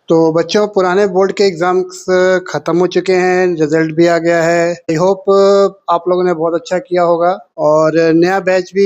तो बच्चों, पुराने बोर्ड के एग्जाम्स खत्म हो चुके हैं, रिजल्ट भी आ गया है। आई होप आप लोगों ने बहुत अच्छा किया होगा और नया बैच भी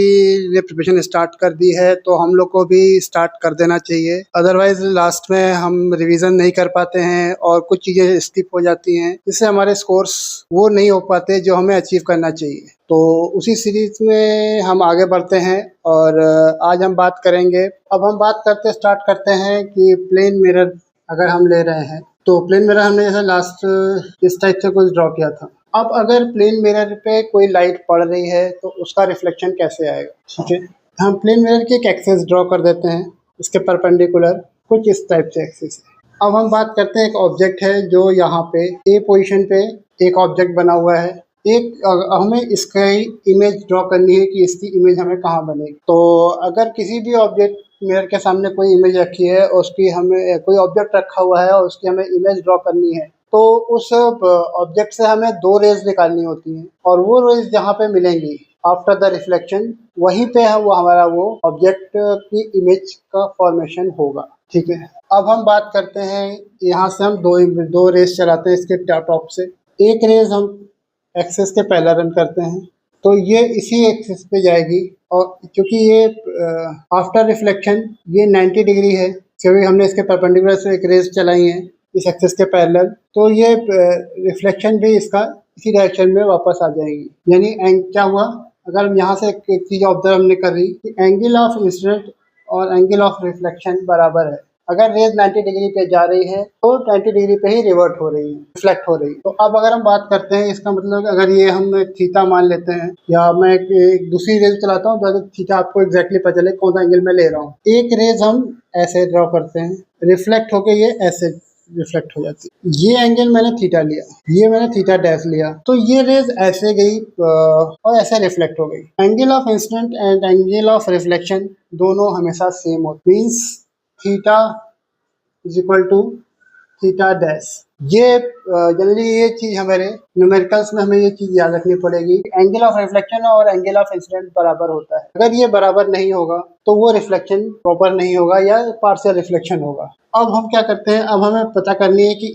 ने प्रिपरेशन स्टार्ट कर दी है, तो हम लोग को भी स्टार्ट कर देना चाहिए। अदरवाइज लास्ट में हम रिवीजन नहीं कर पाते हैं और कुछ चीजें स्किप हो जाती हैं, जिससे हमारे स्कोर्स वो नहीं हो पाते जो हमें अचीव करना चाहिए। तो उसी सीरीज में हम आगे बढ़ते हैं और आज हम बात करेंगे। अब हम बात करते स्टार्ट करते हैं कि प्लेन मिरर अगर हम ले रहे हैं तो प्लेन मिरर हमने जैसे लास्ट इस टाइप से कुछ ड्रॉ किया था। अब अगर प्लेन मिरर पे कोई लाइट पड़ रही है तो उसका रिफ्लेक्शन कैसे आएगा, ठीक है। हम प्लेन मिरर की एक एक्सिस ड्रॉ कर देते हैं, इसके परपेंडिकुलर कुछ इस टाइप से एक्सिस है। अब हम बात करते हैं, एक ऑब्जेक्ट है जो यहाँ पे ए पोजीशन पे एक ऑब्जेक्ट बना हुआ है। हमें इसकी इमेज ड्रॉ करनी है कि इसकी इमेज हमें कहाँ बनेगी। तो अगर किसी भी ऑब्जेक्ट मिरर के सामने कोई इमेज रखी है और उसकी हमें कोई ऑब्जेक्ट रखा हुआ है और उसकी हमें इमेज ड्रॉ करनी है, तो उस ऑब्जेक्ट से हमें दो रेज निकालनी होती हैं और वो रेज जहाँ पे मिलेंगी आफ्टर द रिफ्लेक्शन, वहीं पे वो हमारा वो ऑब्जेक्ट की इमेज का फॉर्मेशन होगा, ठीक है। अब हम बात करते हैं, यहाँ से हम दो रेज चलाते हैं इसके टॉप से। एक रेज हम एक्सेस के पहला रन करते हैं तो ये इसी एक्सिस पे जाएगी और क्योंकि ये आफ्टर रिफ्लेक्शन ये 90 डिग्री है, क्योंकि हमने इसके परपेंडिकुलर से एक रेज चलाई है इस एक्सिस के पैरेलल, तो ये रिफ्लेक्शन भी इसका इसी डायरेक्शन में वापस आ जाएगी। यानी क्या हुआ, अगर हम यहाँ से एक चीज़ ऑब्जर्व हमने कर रही कि एंगल ऑफ इंसिडेंट और एंगल ऑफ रिफ्लेक्शन बराबर है। अगर रेज 90 डिग्री पे जा रही है तो 90 डिग्री पे ही रिवर्ट हो रही है, रिफ्लेक्ट हो रही है। तो अब अगर हम बात करते हैं, इसका मतलब अगर ये हम थीटा मान लेते हैं, या मैं एक दूसरी रेज चलाता हूँ तो थीटा आपको एग्जैक्टली पता चले कौन सा एंगल मैं ले रहा हूँ। एक रेज हम ऐसे ड्रॉ करते हैं, रिफ्लेक्ट होके ये ऐसे रिफ्लेक्ट हो जाती है। ये एंगल मैंने थीटा लिया, ये मैंने थीटा डैश लिया, तो ये रेज ऐसे गई और ऐसे रिफ्लेक्ट हो गई। Angle of incident and angle of reflection दोनों हमेशा सेम होते, means theta is equal to theta dash. ये जनरली ये चीज हमारे न्यूमेरिकल्स में हमें ये चीज याद रखनी पड़ेगी, एंगल ऑफ रिफ्लेक्शन और एंगल ऑफ इंसिडेंट बराबर होता है। अगर ये बराबर नहीं होगा तो वो रिफ्लेक्शन प्रॉपर नहीं होगा या पार्शियल रिफ्लेक्शन होगा। अब हम क्या करते हैं, अब हमें पता करनी है कि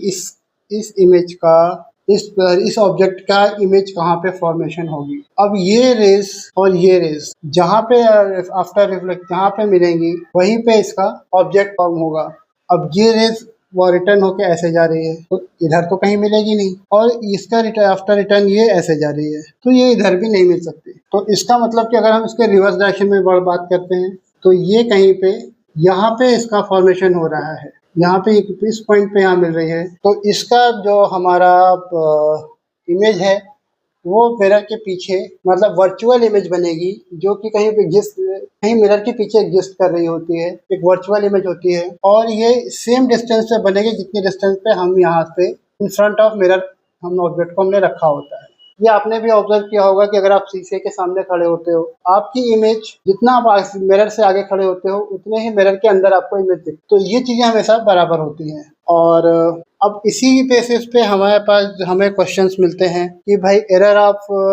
इस इमेज का इस ऑब्जेक्ट का इमेज कहाँ पे फॉर्मेशन होगी। अब ये रेस और ये रेस जहाँ पे आफ्टर रिफ्लेक्ट जहाँ पे मिलेंगी वहीं पे इसका ऑब्जेक्ट फॉर्म होगा। अब ये रेस वो रिटर्न होके ऐसे जा रही है तो इधर तो कहीं मिलेगी नहीं, और इसका आफ्टर रिटर्न ये ऐसे जा रही है तो ये इधर भी नहीं मिल सकती। तो इसका मतलब कि अगर हम इसके रिवर्स डायरेक्शन में बात करते हैं तो ये कहीं पे यहाँ पे इसका फॉर्मेशन हो रहा है, यहाँ पे इस पॉइंट पे यहाँ मिल रही है। तो इसका जो हमारा इमेज है वो मिरर के पीछे, मतलब वर्चुअल इमेज बनेगी जो कि कहीं मिरर के पीछे एग्जिस्ट कर रही होती है, एक वर्चुअल इमेज होती है। और ये सेम डिस्टेंस पे बनेगी जितनी डिस्टेंस पे हम यहाँ पे इन फ्रंट ऑफ मिरर हम ऑब्जेक्ट को हमने रखा होता है। ये आपने भी ऑब्जर्व किया होगा कि अगर आप शीशे के सामने खड़े होते हो, आपकी इमेज जितना आप मिरर से आगे खड़े होते हो उतने ही मिरर के अंदर आपको इमेज दिखती है। तो ये चीजें हमेशा बराबर होती हैं। और अब इसी बेसिस पे हमारे पास हमें क्वेश्चंस मिलते हैं कि भाई एरर आपको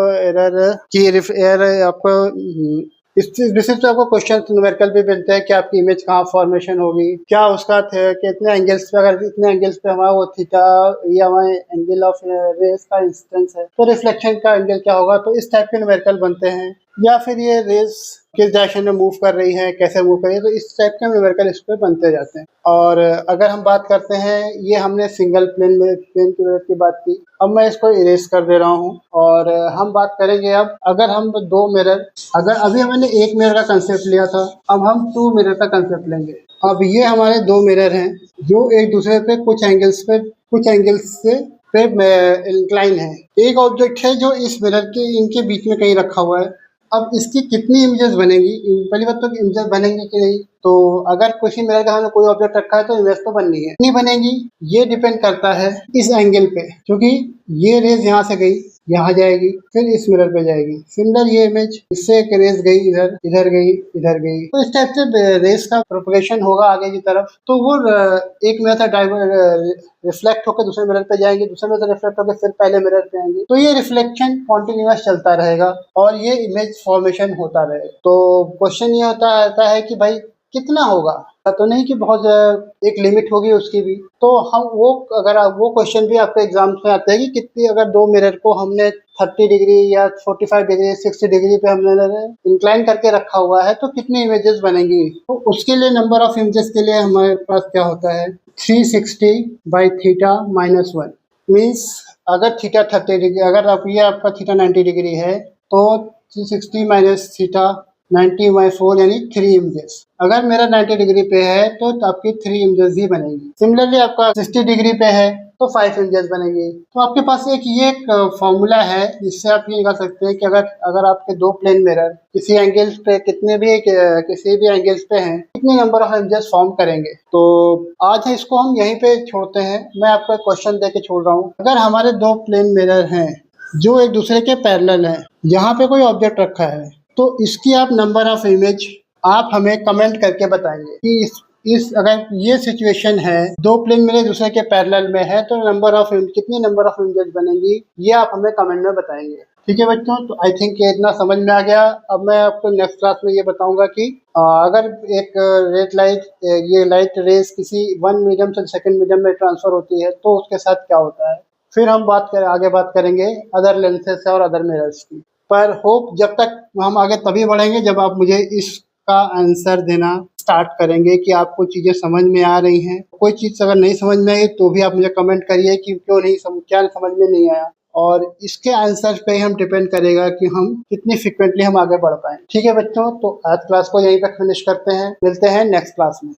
इस बेसिस पे आपको क्वेश्चन न्यूमेरिकल भी मिलते हैं कि आपकी इमेज कहाँ फॉर्मेशन होगी, क्या उसका कितने एंगल्स पे, अगर इतने एंगल्स पे हमारा वो थीटा या हमारे एंगल ऑफ रेज का इंसिडेंस है तो रिफ्लेक्शन का एंगल क्या होगा। तो इस टाइप के न्यूमेरिकल बनते हैं, या फिर ये रेज किस डायरेक्शन में मूव कर रही है, कैसे मूव कर रही है, तो इस टाइप के न्यूमेरिकल इस पे बनते जाते हैं। और अगर हम बात करते हैं, ये हमने सिंगल प्लेन की मिरर की बात की, अब मैं इसको इरेज कर दे रहा हूँ और हम बात करेंगे अब अगर हम दो मिरर, अगर अभी मैंने एक मिरर का कंसेप्ट लिया था, अब हम 2 मिरर का कंसेप्ट लेंगे। अब ये हमारे 2 मिरर हैं जो एक दूसरे पे कुछ एंगल्स से इंक्लाइन है। एक ऑब्जेक्ट है जो इस मिरर के इनके बीच में कहीं रखा हुआ है। अब इसकी कितनी इमेजेस बनेंगी, पहली बात तो इमेजेस बनेंगी कि नहीं। तो अगर किसी मिरर का हमने कोई ऑब्जेक्ट रखा है तो इमेज तो बननी है, नहीं बनेगी, ये डिपेंड करता है इस एंगल पे, क्योंकि ये रेज यहाँ से गई यहाँ जाएगी फिर इस मिरर पे जाएगी। सिमिलर ये इमेज इससे एक रेज गई इधर गई, तो इस टाइप से रेज का प्रोपगेशन होगा आगे की तरफ। तो वो एक मिरर से रिफ्लेक्ट होकर दूसरे मिरर पे जाएंगे, दूसरे मिरर से रिफ्लेक्ट होकर फिर पहले मिरर पे आएंगे। तो ये रिफ्लेक्शन कॉन्टिन्यूअस चलता रहेगा और ये इमेज फॉर्मेशन होता रहेगा। तो क्वेश्चन ये आता है कि भाई कितना होगा, तो नहीं कि बहुत एक लिमिट होगी उसकी भी। तो हम वो अगर वो क्वेश्चन भी आपके एग्जाम्स में आते हैं कि कितनी अगर 2 मिरर को हमने 30 डिग्री या 45 डिग्री 60 डिग्री पे हमने इंक्लाइन करके रखा हुआ है तो कितनी इमेजेस बनेंगी। तो उसके लिए नंबर ऑफ इमेजेस के लिए हमारे पास क्या होता है 360 बाई थीटा माइनस 1 मीन्स अगर थीटा 30 डिग्री अगर आप ये आपका थीटा 90 डिग्री है तो 360 माइनस थीटा 90/4 यानी 3 इमेजेस। अगर मेरा 90 डिग्री पे है तो आपकी 3 इमेजेस ही बनेगी। सिमिलरली आपका 60 डिग्री पे है तो 5 इमेजेस बनेगी। तो आपके पास ये फॉर्मूला है जिससे आप ये निकाल सकते हैं कि अगर आपके दो प्लेन मिरर किसी एंगल्स पे किसी भी एंगल्स पे हैं कितने नंबर ऑफ इमेजेस फॉर्म करेंगे। तो आज इसको हम यहीं पे छोड़ते हैं। मैं आपको एक क्वेश्चन दे के छोड़ रहा हूँ। अगर हमारे दो प्लेन मिरर हैं जो एक दूसरे के पैरेलल हैं, यहाँ पे कोई ऑब्जेक्ट रखा है तो इसकी आप नंबर ऑफ इमेज आप हमें कमेंट करके बताएंगे कि इस अगर ये सिचुएशन है दो प्लेन मिरर दूसरे के पैरेलल में है तो कितनी नंबर ऑफ इमेजेस बनेंगी ये आप हमें कमेंट में बताएंगे। ठीक है बच्चों, तो आई थिंक ये इतना समझ में आ गया। अब मैं आपको नेक्स्ट क्लास में ये बताऊंगा कि अगर एक रेड लाइट ये लाइट रेज किसी वन मीडियम से सेकंड मीडियम में ट्रांसफर होती है तो उसके साथ क्या होता है। फिर हम आगे बात करेंगे अदर लेंसेज और अदर मिरर्स की। पर होप जब तक हम आगे तभी बढ़ेंगे जब आप मुझे इसका आंसर देना स्टार्ट करेंगे कि आपको चीज़ें समझ में आ रही हैं। कोई चीज़ अगर नहीं समझ में आई तो भी आप मुझे कमेंट करिए कि क्या समझ में नहीं आया, और इसके आंसर पे ही हम डिपेंड करेगा कि हम कितनी फ्रिक्वेंटली हम आगे बढ़ पाएं। ठीक है बच्चों, तो आज क्लास को यहीं पर फिनिश करते हैं। मिलते हैं नेक्स्ट क्लास में।